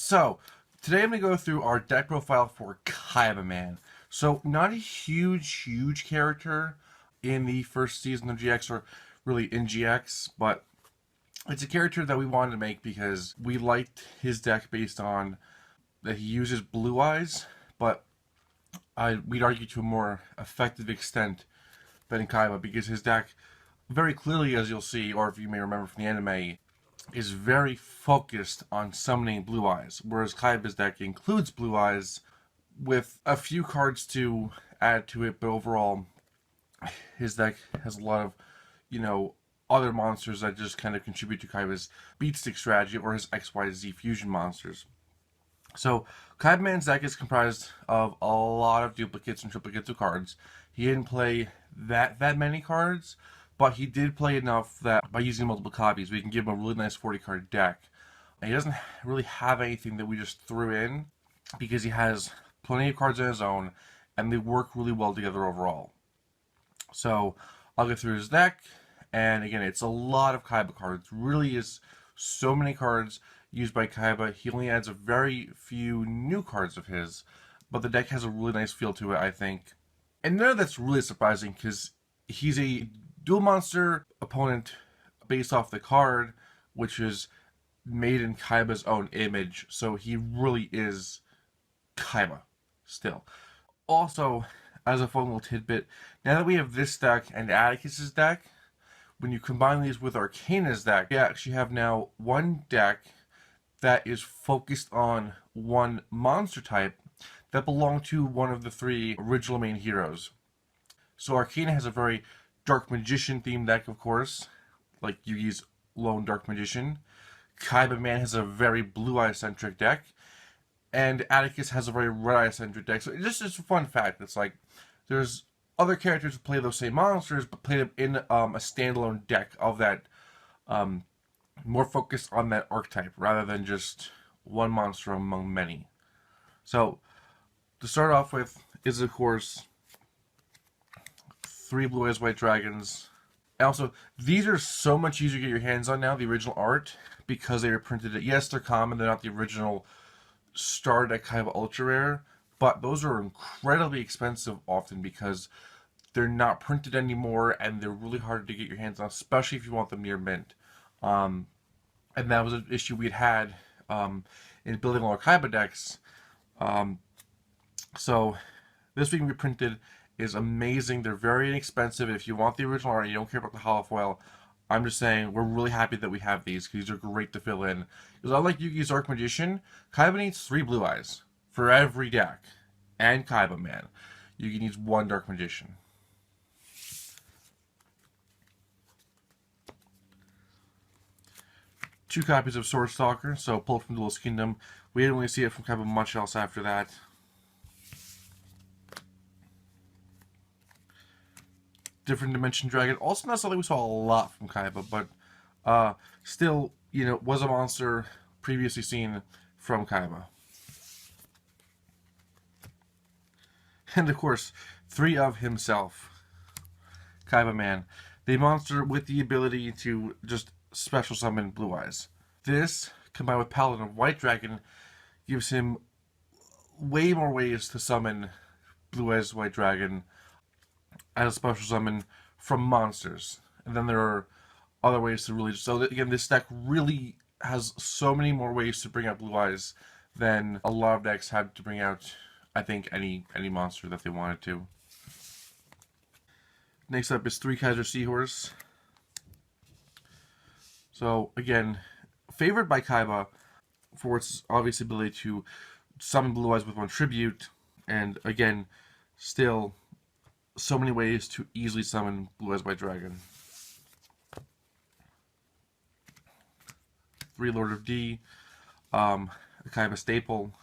So, today I'm going to go through our deck profile for Kaibaman. So, not a huge character in the first season of GX, or really in GX, but it's a character that we wanted to make because we liked his deck based on that he uses blue eyes, but we'd argue to a more effective extent than Kaiba, because his deck, very clearly, as you'll see, or if you may remember from the anime, is very focused on summoning blue eyes, whereas Kaiba's deck includes blue eyes with a few cards to add to it, but overall, his deck has a lot of, other monsters that just kind of contribute to Kaiba's beat stick strategy or his XYZ fusion monsters. So, Kaibaman's deck is comprised of a lot of duplicates and triplicates of cards. He didn't play that many cards, but he did play enough that by using multiple copies, we can give him a really nice 40 card deck. And he doesn't really have anything that we just threw in because he has plenty of cards on his own and they work really well together overall. So, I'll go through his deck, and again, it's a lot of Kaiba cards. It really is so many cards used by Kaiba. He only adds a very few new cards of his, but the deck has a really nice feel to it, I think. And none of that's really surprising because he's a dual monster opponent based off the card, which is made in Kaiba's own image. So he really is Kaiba still. Also, as a fun little tidbit, now that we have this deck and Atticus's deck, when you combine these with Arcana's deck, we actually have now one deck that is focused on one monster type that belonged to one of the three original main heroes. So Arcana has a very Dark Magician themed deck, of course, like Yugi's Lone Dark Magician. Kaibaman has a very Blue Eye centric deck, and Atticus has a very Red Eye centric deck. So it's just a fun fact. It's like there's other characters who play those same monsters, but play them in a standalone deck of that, more focused on that archetype rather than just one monster among many. So, to start off with is, of course, 3 Blue Eyes White Dragons. And also, these are so much easier to get your hands on now, the original art, because they were printed. Yes, they're common, they're not the original Star Deck Kaiba Ultra Rare, but those are incredibly expensive often because they're not printed anymore and they're really hard to get your hands on, especially if you want them near mint. And that was an issue we'd had in building all our Kaiba decks. So this being reprinted is amazing. They're very inexpensive. If you want the original art and you don't care about the holofoil, I'm just saying we're really happy that we have these because these are great to fill in. Because unlike Yugi's Dark Magician, Kaiba needs 3 Blue Eyes for every deck. And Kaibaman. Yugi needs 1 Dark Magician. Two copies of Sword Stalker, so pulled from Duelist Kingdom. We didn't really see it from Kaiba much else after that. Different Dimension Dragon. Also not something we saw a lot from Kaiba, but still, was a monster previously seen from Kaiba. And of course, 3 of himself. Kaibaman. The monster with the ability to just special summon Blue Eyes. This, combined with Paladin of White Dragon, gives him way more ways to summon Blue Eyes White Dragon as a special summon from monsters. And then there are other ways to really... So again, this deck really has so many more ways to bring out Blue Eyes than a lot of decks had to bring out, I think, any monster that they wanted to. Next up is 3 Kaiser Seahorse. So, again, favored by Kaiba for its obvious ability to summon Blue Eyes with 1 tribute, and again, still so many ways to easily summon Blue Eyes White Dragon. 3 Lord of D, a Kaiba staple.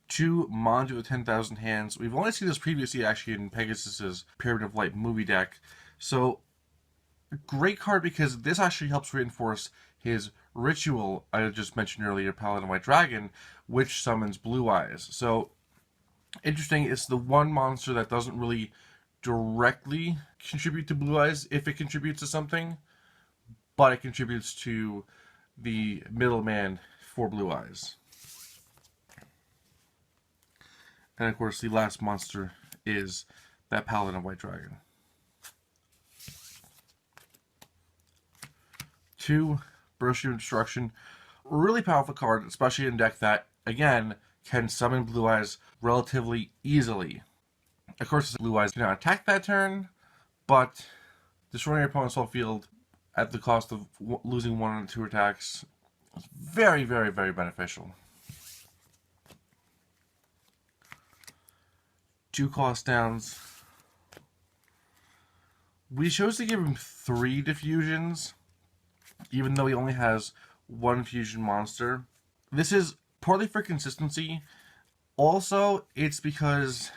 2 Manju with 10,000 Hands. We've only seen this previously actually in Pegasus's Pyramid of Light movie deck. So, great card because this actually helps reinforce his ritual I just mentioned earlier, Paladin White Dragon, which summons Blue Eyes. So, interesting, it's the one monster that doesn't really directly contribute to Blue Eyes if it contributes to something, but it contributes to the middleman for Blue Eyes. And of course, the last monster is that Paladin of White Dragon. 2, Burst of Destruction. Really powerful card, especially in a deck that, again, can summon Blue Eyes relatively easily. Of course, Blue Eyes cannot attack that turn, but destroying your opponent's whole field at the cost of losing 1 or 2 attacks is very, very, very beneficial. 2 cost downs. We chose to give him 3 diffusions, even though he only has 1 fusion monster. This is partly for consistency. Also, it's because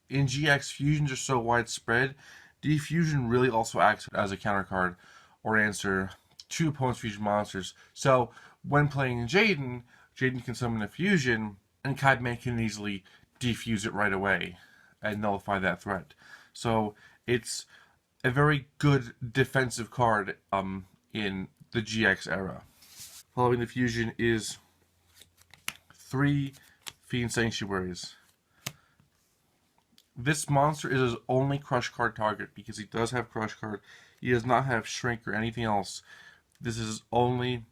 in GX, fusions are so widespread, defusion really also acts as a counter card or answer to opponent's fusion monsters. So when playing Jaden, Jaden can summon a fusion, and Kaibaman can easily defuse it right away and nullify that threat. So it's a very good defensive card in the GX era. Following the fusion is 3 Fiend Sanctuaries. This monster is his only Crush card target because he does have Crush card. He does not have Shrink or anything else. This is his only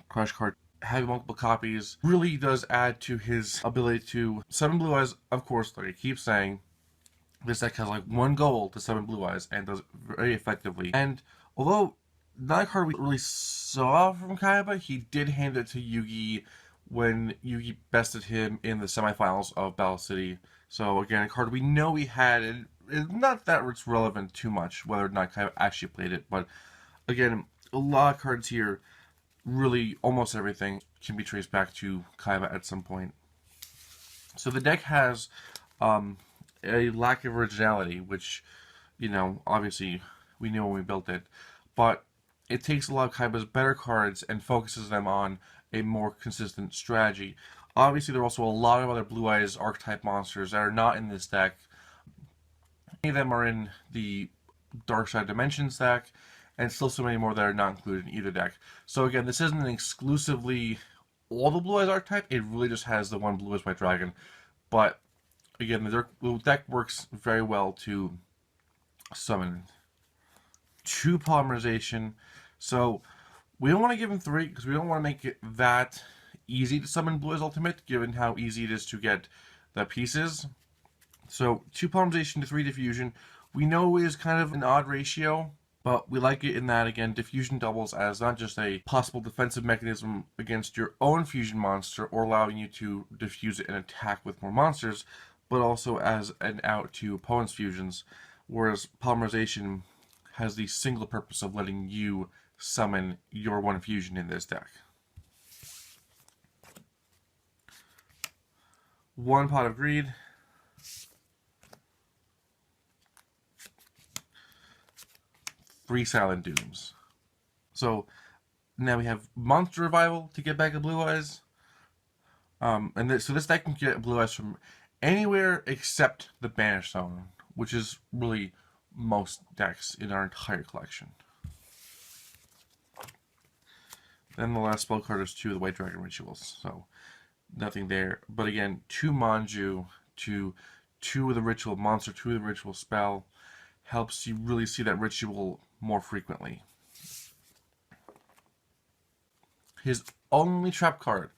Crush card. Having multiple copies really does add to his ability to summon Blue Eyes. Of course, like I keep saying, this deck has like 1 goal to summon Blue Eyes and does it very effectively. And although not a card we really saw from Kaiba, he did hand it to Yugi when Yugi bested him in the semifinals of Battle City. So again, a card we know he had, and it's not that it's relevant too much whether or not Kaiba actually played it, but again, a lot of cards here, really almost everything can be traced back to Kaiba at some point. So the deck has a lack of originality, which, you know, obviously we knew when we built it, but it takes a lot of Kaiba's better cards and focuses them on a more consistent strategy. Obviously, there are also a lot of other Blue Eyes archetype monsters that are not in this deck. Many of them are in the Dark Side Dimensions deck, and still so many more that are not included in either deck. So again, this isn't exclusively all the Blue Eyes archetype, it really just has the 1 Blue Eyes White Dragon. But again, the deck works very well to summon. 2 Polymerization. So we don't want to give him 3 because we don't want to make it that easy to summon Blue Eyes Ultimate, given how easy it is to get the pieces. So 2 Polymerization to 3 Diffusion. We know it is kind of an odd ratio, but we like it in that, again, Diffusion doubles as not just a possible defensive mechanism against your own fusion monster or allowing you to diffuse it and attack with more monsters, but also as an out to opponent's fusions, whereas Polymerization has the single purpose of letting you summon your 1 fusion in this deck. 1 Pot of Greed. Three Silent Dooms. So now we have Monster Revival to get back at Blue Eyes. So this deck can get Blue Eyes from anywhere except the Banish Zone, which is really most decks in our entire collection. Then the last spell card is 2 of the White Dragon Rituals, so nothing there. But again, 2 Manju to 2 of the Ritual Monster, 2 of the Ritual Spell, helps you really see that ritual more frequently. His only trap card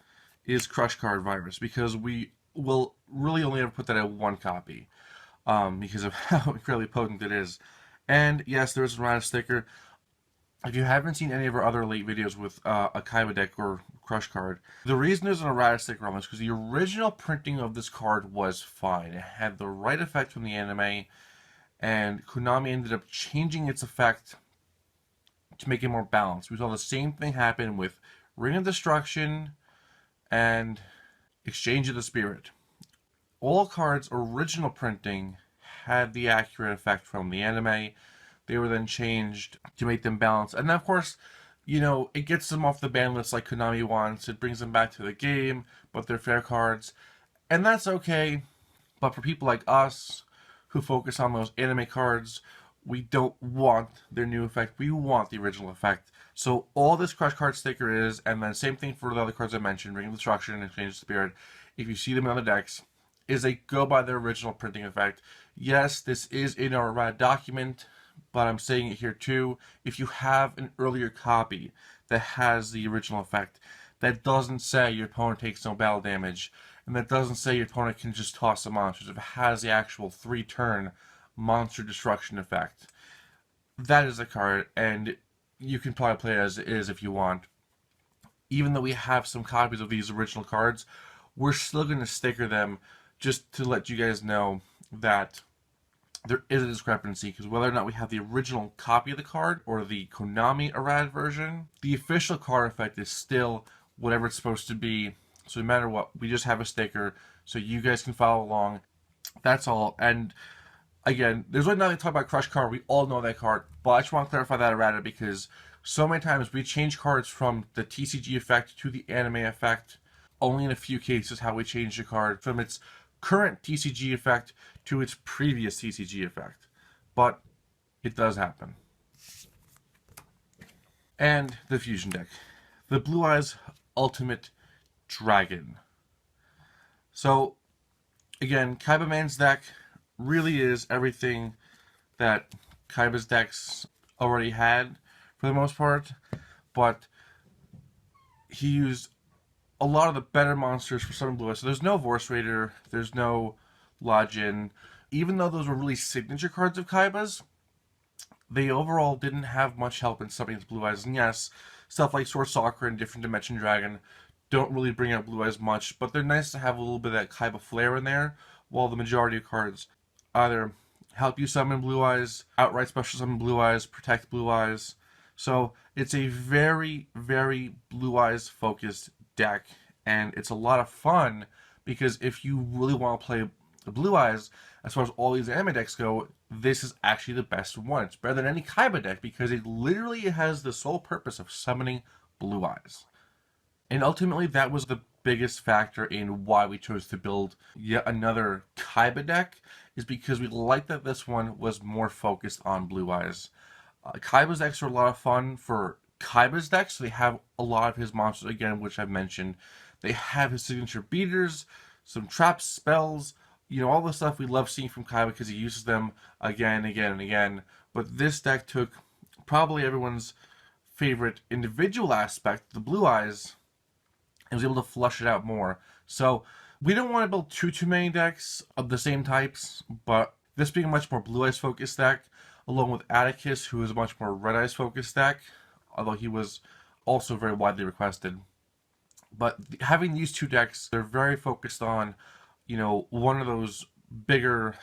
is Crush Card Virus, because we will really only ever put that at 1 copy, because of how incredibly potent it is. And yes, there is a Rana sticker. If you haven't seen any of our other late videos with a Kaiba deck or Crush card, the reason there's an errata sticker on this is because the original printing of this card was fine. It had the right effect from the anime, and Konami ended up changing its effect to make it more balanced. We saw the same thing happen with Ring of Destruction and Exchange of the Spirit. All cards' original printing had the accurate effect from the anime. They were then changed to make them balanced. And then, of course, you know, it gets them off the ban list like Konami wants. It brings them back to the game, but they're fair cards. And that's okay. But for people like us who focus on those anime cards, We don't want their new effect. We want the original effect. So all this crush card sticker is, and then same thing for the other cards I mentioned, Ring of Destruction and Exchange of Spirit. If you see them in other decks, is they go by their original printing effect. Yes, this is in our RAD document, but I'm saying it here too. If you have an earlier copy that has the original effect, that doesn't say your opponent takes no battle damage, and that doesn't say your opponent can just toss the monsters. If it has the actual 3-turn monster destruction effect, that is a card, and you can probably play it as it is if you want. Even though we have some copies of these original cards, we're still going to sticker them just to let you guys know that there is a discrepancy, because whether or not we have the original copy of the card or the Konami Arad version, the official card effect is still whatever it's supposed to be. So no matter what, we just have a sticker so you guys can follow along. That's all. And again, there's really nothing to talk about Crush card. We all know that card, but I just want to clarify that errata because so many times we change cards from the TCG effect to the anime effect. Only in a few cases how we change the card from its current TCG effect to its previous TCG effect. But it does happen. And the fusion deck. The Blue Eyes Ultimate Dragon. So, again, Kaibaman's deck really is everything that Kaiba's decks already had for the most part, but he used a lot of the better monsters for Southern Blue Eyes. So there's no Vorse Raider, there's no Lojin. Even though those were really signature cards of Kaiba's, they overall didn't have much help in summoning the Blue Eyes. And yes, stuff like Sword Soccer and Different Dimension Dragon don't really bring out Blue Eyes much, but they're nice to have a little bit of that Kaiba flair in there, while the majority of cards either help you summon Blue Eyes, outright special summon Blue Eyes, protect Blue Eyes. So it's a very, very Blue Eyes focused deck, and it's a lot of fun because if you really want to play the Blue Eyes, as far as all these anime decks go, this is actually the best one. It's better than any Kaiba deck because it literally has the sole purpose of summoning Blue Eyes. And ultimately, that was the biggest factor in why we chose to build yet another Kaiba deck, is because we liked that this one was more focused on Blue Eyes. Kaiba's decks are a lot of fun for Kaiba's decks. So they have a lot of his monsters, again, which I've mentioned. They have his signature beaters, some traps, spells, all the stuff we love seeing from Kaiba because he uses them again, again, and again. But this deck took probably everyone's favorite individual aspect, the Blue Eyes, and was able to flush it out more. So we don't want to build too many decks of the same types, but this being a much more Blue Eyes focused deck, along with Atticus, who is a much more Red Eyes focused deck, although he was also very widely requested. But having these two decks, they're very focused on, one of those bigger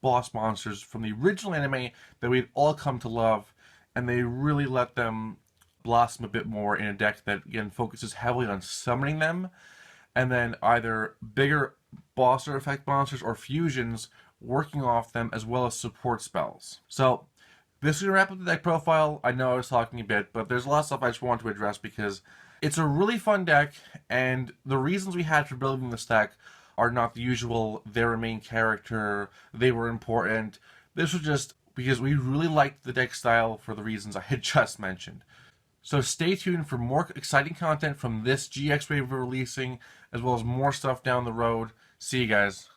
boss monsters from the original anime that we'd all come to love, and they really let them blossom a bit more in a deck that, again, focuses heavily on summoning them, and then either bigger boss or effect monsters or fusions working off them, as well as support spells. So this is going to wrap up the deck profile. I know I was talking a bit, but there's a lot of stuff I just wanted to address because it's a really fun deck, and the reasons we had for building this deck are not the usual, they're a main character, they were important. This was just because we really liked the deck style for the reasons I had just mentioned. So stay tuned for more exciting content from this GX wave we're releasing, as well as more stuff down the road. See you guys.